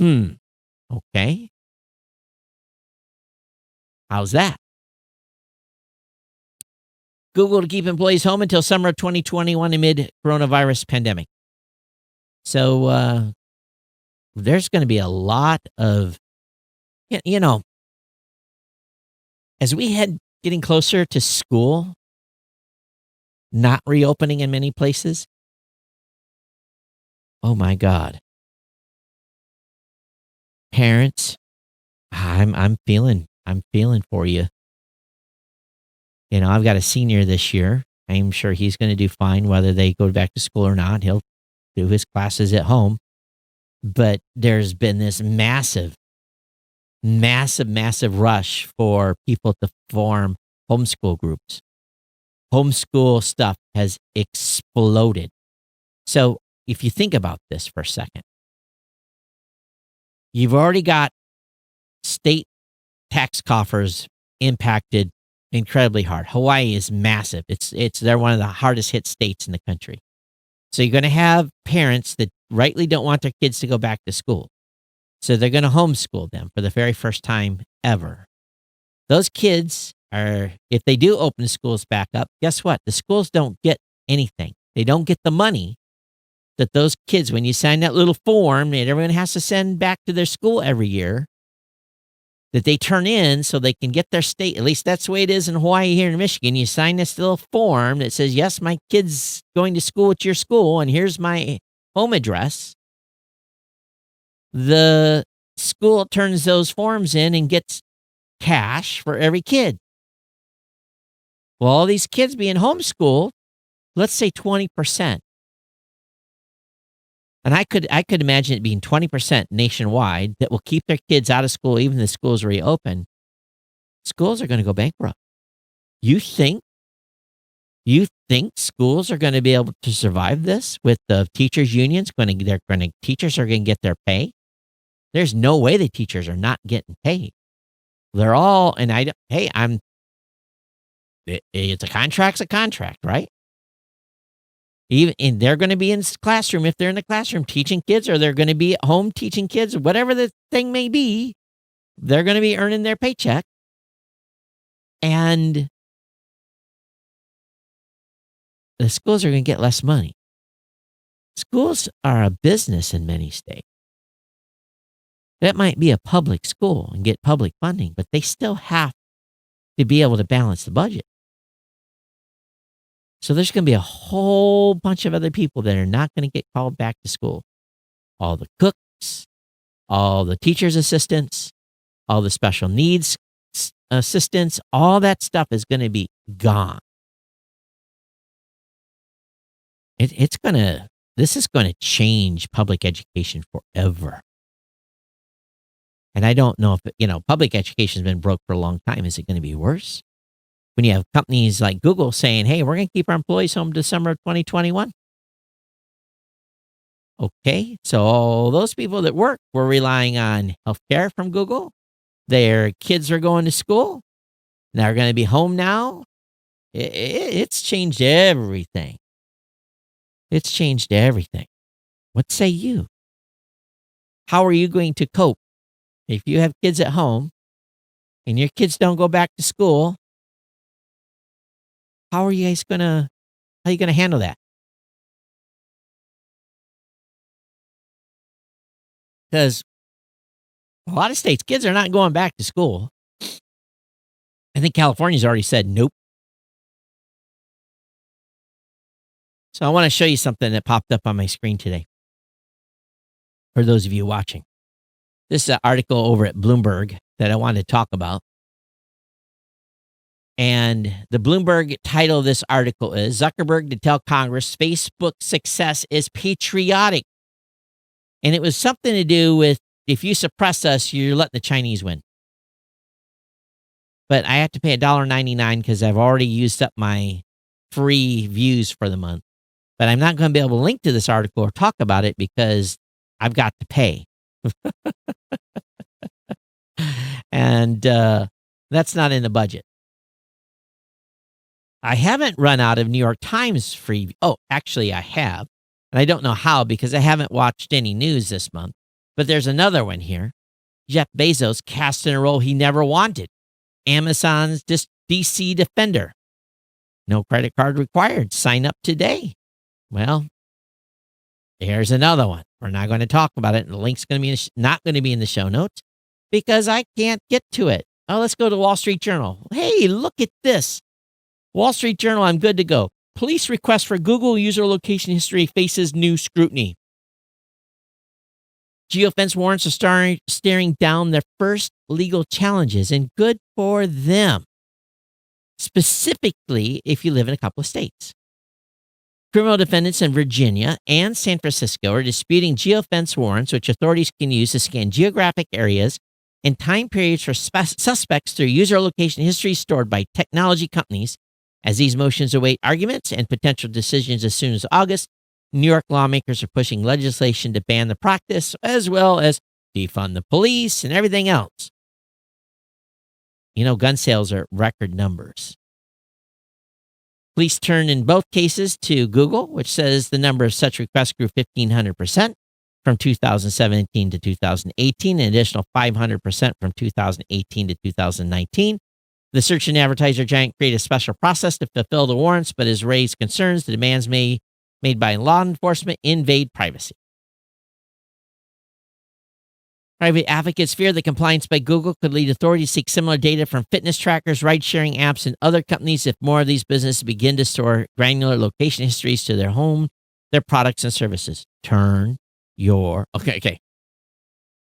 Okay. How's that? Google to keep employees home until summer of 2021 amid coronavirus pandemic. So there's going to be a lot of, as we head getting closer to school, not reopening in many places. Oh my God. Parents, I'm feeling for you. I've got a senior this year. I'm sure he's going to do fine whether they go back to school or not. He'll do his classes at home. But there's been this massive rush for people to form homeschool groups. Homeschool stuff has exploded. So if you think about this for a second, you've already got state tax coffers impacted incredibly hard. Hawaii is massive. They're one of the hardest hit states in the country. So you're going to have parents that rightly don't want their kids to go back to school. So they're going to homeschool them for the very first time ever. Those kids if they do open schools back up, guess what? The schools don't get anything. They don't get the money that those kids, when you sign that little form that everyone has to send back to their school every year, that they turn in so they can get their state. At least that's the way it is in Hawaii here in Michigan. You sign this little form that says, yes, my kid's going to school at your school, and here's my home address. The school turns those forms in and gets cash for every kid. Well, all these kids being homeschooled, let's say 20%. And I could imagine it being 20% nationwide that will keep their kids out of school even if the schools reopen. Schools are going to go bankrupt. You think schools are going to be able to survive this with the teachers unions teachers are going to get their pay? There's no way the teachers are not getting paid. They're all, and it's a contract, right? And they're going to be in classroom if they're in the classroom teaching kids, or they're going to be at home teaching kids, whatever the thing may be. They're going to be earning their paycheck. And the schools are going to get less money. Schools are a business in many states. That might be a public school and get public funding, but they still have to be able to balance the budget. So there's going to be a whole bunch of other people that are not going to get called back to school. All the cooks, all the teachers' assistants, all the special needs assistants, all that stuff is going to be gone. This is going to change public education forever. And I don't know if, public education has been broke for a long time. Is it going to be worse? When you have companies like Google saying, hey, we're going to keep our employees home December of 2021. Okay, so all those people that work were relying on healthcare from Google. Their kids are going to school. They're going to be home now. It's changed everything. It's changed everything. What say you? How are you going to cope if you have kids at home and your kids don't go back to school? How are you going to handle that? Because a lot of states, kids are not going back to school. I think California's already said nope. So I want to show you something that popped up on my screen today. For those of you watching. This is an article over at Bloomberg that I wanted to talk about. And the Bloomberg title of this article is Zuckerberg to tell Congress Facebook success is patriotic. And it was something to do with if you suppress us, you're letting the Chinese win. But I have to pay $1.99 because I've already used up my free views for the month. But I'm not going to be able to link to this article or talk about it because I've got to pay. And that's not in the budget. I haven't run out of New York Times free. Oh, actually, I have. And I don't know how because I haven't watched any news this month. But there's another one here. Jeff Bezos cast in a role he never wanted. Amazon's DC Defender. No credit card required. Sign up today. Well, here's another one. We're not going to talk about it. The link's going to be not going to be in the show notes because I can't get to it. Oh, let's go to Wall Street Journal. Hey, look at this. Wall Street Journal, I'm good to go. Police request for Google user location history faces new scrutiny. Geofence warrants are staring down their first legal challenges, and good for them. Specifically, if you live in a couple of states. Criminal defendants in Virginia and San Francisco are disputing geofence warrants, which authorities can use to scan geographic areas and time periods for suspects through user location history stored by technology companies. As these motions await arguments and potential decisions as soon as August, New York lawmakers are pushing legislation to ban the practice, as well as defund the police and everything else. Gun sales are record numbers. Police turned in both cases to Google, which says the number of such requests grew 1,500% from 2017 to 2018, an additional 500% from 2018 to 2019. The search and advertiser giant created a special process to fulfill the warrants, but has raised concerns the demands made by law enforcement invade privacy. Private advocates fear that compliance by Google could lead authorities to seek similar data from fitness trackers, ride-sharing apps, and other companies if more of these businesses begin to store granular location histories to their products and services. Okay.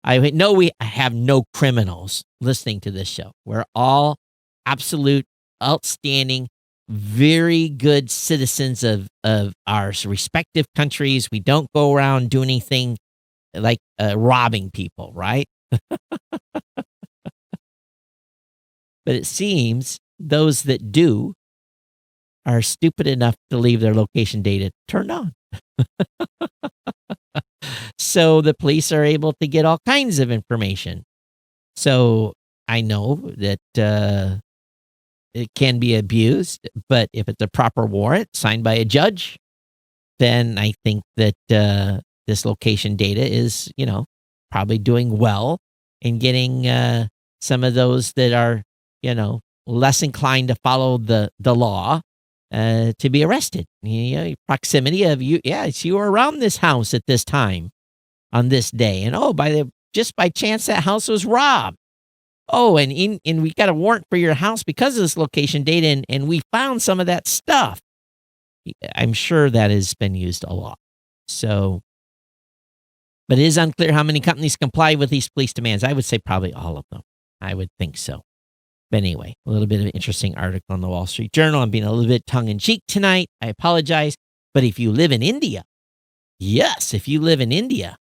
I know we have no criminals listening to this show. We're all absolute, outstanding, very good citizens of our respective countries. We don't go around doing anything like robbing people, right? But it seems those that do are stupid enough to leave their location data turned on. So the police are able to get all kinds of information. So I know that it can be abused, but if it's a proper warrant signed by a judge, then I think that this location data is, probably doing well in getting some of those that are, less inclined to follow the law to be arrested. Proximity of you. Yes, you were around this house at this time on this day. And just by chance, that house was robbed. Oh, and we got a warrant for your house because of this location data, and we found some of that stuff. I'm sure that has been used a lot. So, but it is unclear how many companies comply with these police demands. I would say probably all of them. I would think so. But anyway, a little bit of an interesting article in the Wall Street Journal. I'm being a little bit tongue-in-cheek tonight. I apologize. But if you live in India, yes, if you live in India,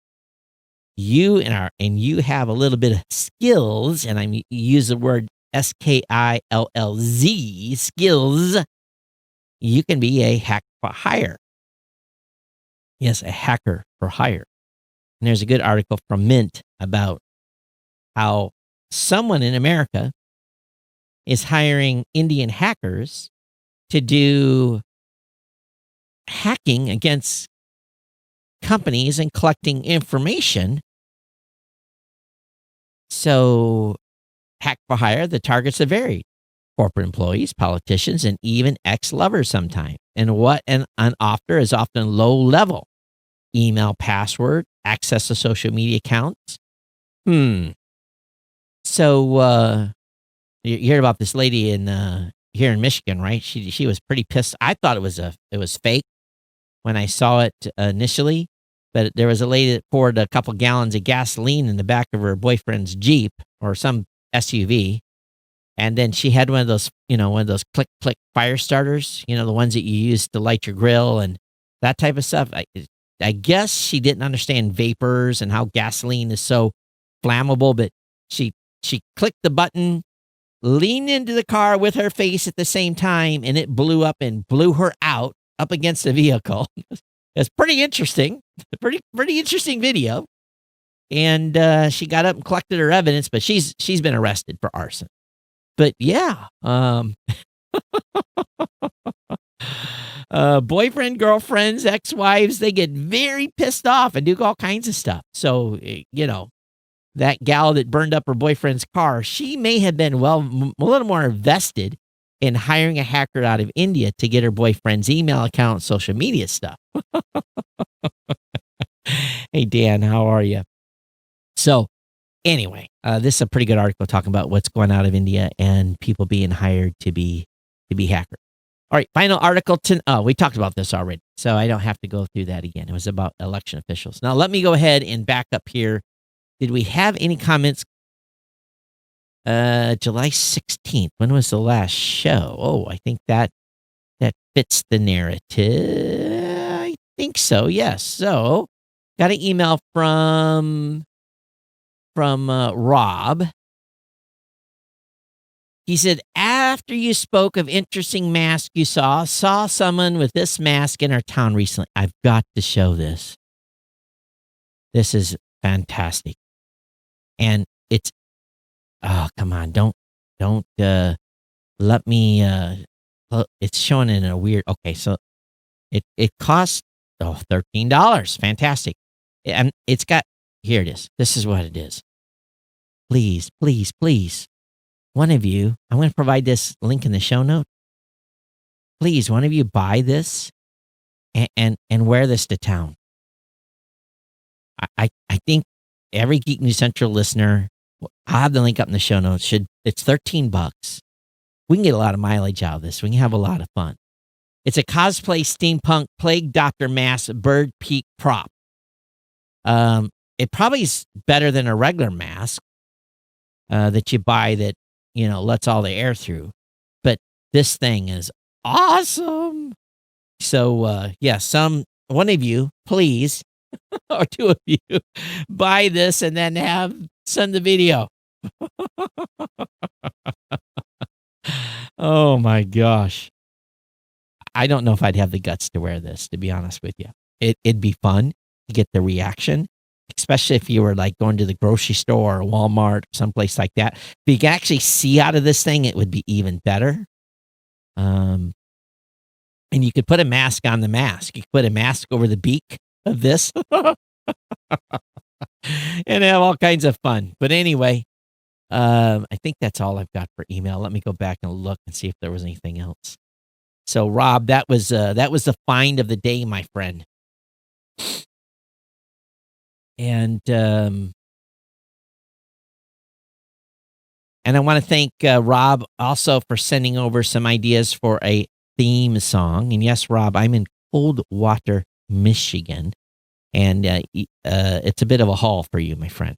you have a little bit of skills, and I use the word skillz, skills, you can be a hack for hire. Yes, a hacker for hire. And there's a good article from Mint about how someone in America is hiring Indian hackers to do hacking against companies and collecting information. So, hack for hire, the targets are varied. Corporate employees, politicians, and even ex-lovers sometimes. And what an offer is often low level. Email password, access to social media accounts. So, you hear about this lady here in Michigan, right? She was pretty pissed. I thought it was fake when I saw it initially. But there was a lady that poured a couple gallons of gasoline in the back of her boyfriend's Jeep or some SUV. And then she had one of those click fire starters, the ones that you use to light your grill and that type of stuff. I guess she didn't understand vapors and how gasoline is so flammable, but she clicked the button, leaned into the car with her face at the same time, and it blew up and blew her out up against the vehicle. It's pretty interesting. Pretty interesting video. And she got up and collected her evidence, but she's been arrested for arson. But yeah, boyfriend, girlfriends, ex-wives, they get very pissed off and do all kinds of stuff. So, that gal that burned up her boyfriend's car, she may have been, a little more invested in hiring a hacker out of India to get her boyfriend's email account, social media stuff. Hey, Dan, how are you? So, anyway, this is a pretty good article talking about what's going out of India and people being hired to be hackers. All right, final article. We talked about this already, so I don't have to go through that again. It was about election officials. Now, let me go ahead and back up here. Did we have any comments? July 16th. When was the last show? Oh, I think that fits the narrative. I think so, yes. So, got an email from Rob. He said, after you spoke of interesting mask you saw someone with this mask in our town recently. I've got to show this. This is fantastic. And it's, oh, come on. Don't let me, it's showing in a weird, okay. So it costs, $13. Fantastic. And it's got, here it is. This is what it is. Please, please, please. One of you, I'm going to provide this link in the show note. Please, one of you buy this and wear this to town. I think every Geek News Central listener, I'll have the link up in the show notes. It's $13. We can get a lot of mileage out of this. We can have a lot of fun. It's a cosplay steampunk plague doctor mask bird peak prop. it probably is better than a regular mask that you buy that, lets all the air through. But this thing is awesome. So, yeah, one of you, please, or two of you, buy this and then send the video. Oh my gosh. I don't know if I'd have the guts to wear this, to be honest with you. It'd be fun to get the reaction, especially if you were like going to the grocery store or Walmart, someplace like that. If you can actually see out of this thing, it would be even better. And you could put a mask on the mask. You could put a mask over the beak of this and have all kinds of fun. But anyway, I think that's all I've got for email. Let me go back and look and see if there was anything else. So, Rob, that was the find of the day, my friend. And I want to thank Rob also for sending over some ideas for a theme song. And yes, Rob, I'm in Coldwater, Michigan, and it's a bit of a haul for you, my friend.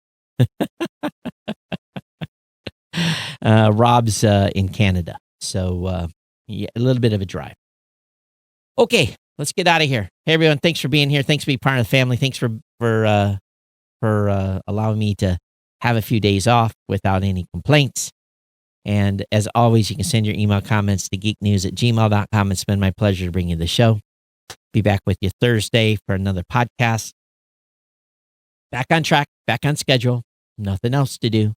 Rob's in Canada, so yeah, a little bit of a drive. Okay, let's get out of here. Hey, everyone, thanks for being here. Thanks for being part of the family. Thanks for allowing me to have a few days off without any complaints. And as always, you can send your email comments to geeknews@gmail.com. It's been my pleasure to bring you the show. Be back with you Thursday for another podcast. Back on track, back on schedule, nothing else to do.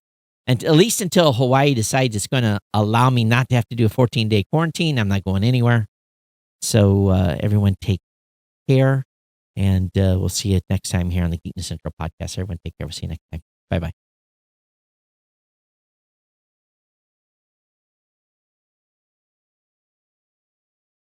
And at least until Hawaii decides it's going to allow me not to have to do a 14-day quarantine, I'm not going anywhere. So everyone take care, and we'll see you next time here on the Geek News Central podcast. Everyone take care. We'll see you next time. Bye-bye.